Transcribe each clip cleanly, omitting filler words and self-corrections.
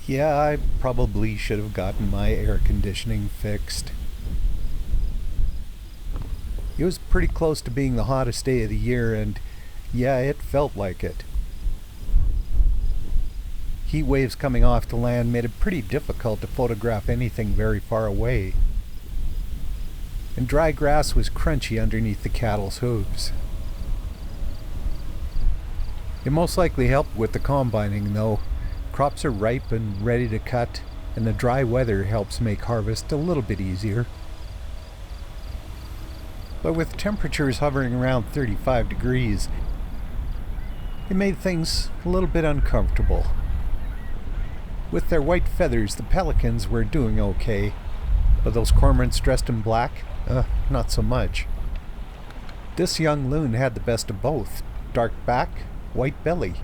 Yeah, I probably should have gotten my air conditioning fixed. It was pretty close to being the hottest day of the year, and yeah, it felt like it. Heat waves coming off the land made it pretty difficult to photograph anything very far away. And dry grass was crunchy underneath the cattle's hooves. It most likely helped with the combining, though. Crops are ripe and ready to cut, and the dry weather helps make harvest a little bit easier. But with temperatures hovering around 35 degrees, it made things a little bit uncomfortable. With their white feathers, the pelicans were doing okay, but those cormorants dressed in black, not so much. This young loon had the best of both, dark back, white belly.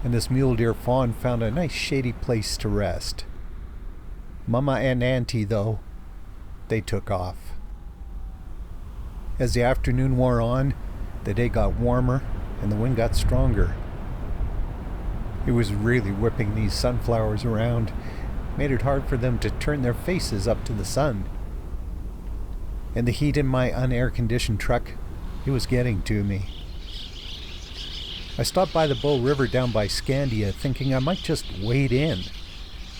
And this mule deer fawn found a nice shady place to rest. Mama and Auntie, though, they took off. As the afternoon wore on, the day got warmer and the wind got stronger. It was really whipping these sunflowers around, made it hard for them to turn their faces up to the sun. And the heat in my unair-conditioned truck, it was getting to me. I stopped by the Bow River down by Scandia thinking I might just wade in,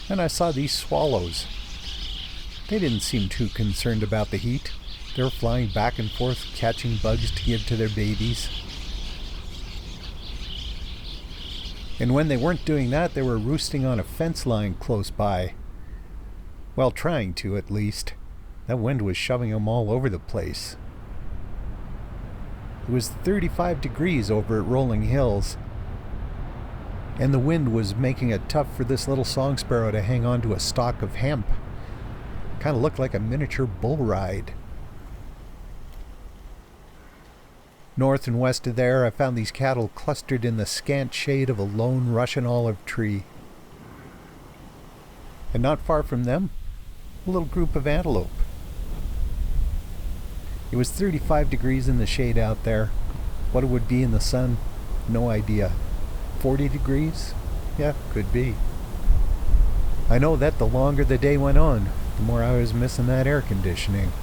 and I saw these swallows. They didn't seem too concerned about the heat. They were flying back and forth, catching bugs to give to their babies. And when they weren't doing that, they were roosting on a fence line close by. Well, trying to, at least. That wind was shoving them all over the place. It was 35 degrees over at Rolling Hills, and the wind was making it tough for this little song sparrow to hang on to a stalk of hemp. Kind of looked like a miniature bull ride. North and west of there, I found these cattle clustered in the scant shade of a lone Russian olive tree. And not far from them, a little group of antelope. It was 35 degrees in the shade out there. What it would be in the sun, no idea. 40 degrees? Yeah, could be. I know that the longer the day went on, the more I was missing that air conditioning.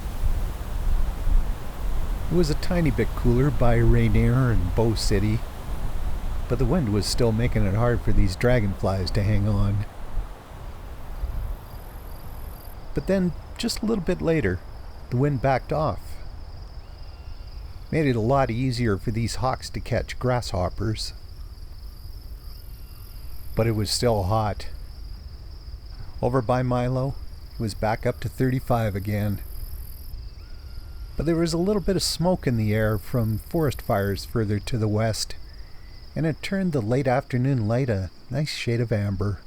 It was a tiny bit cooler by Rainier and Bow City, but the wind was still making it hard for these dragonflies to hang on. But then, just a little bit later, the wind backed off. Made it a lot easier for these hawks to catch grasshoppers. But it was still hot. Over by Milo, it was back up to 35 again. But there was a little bit of smoke in the air from forest fires further to the west, and it turned the late afternoon light a nice shade of amber.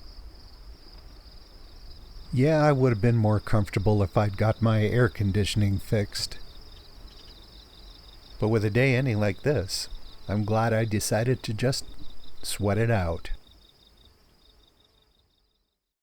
Yeah, I would have been more comfortable if I'd got my air conditioning fixed. But with a day ending like this, I'm glad I decided to just sweat it out.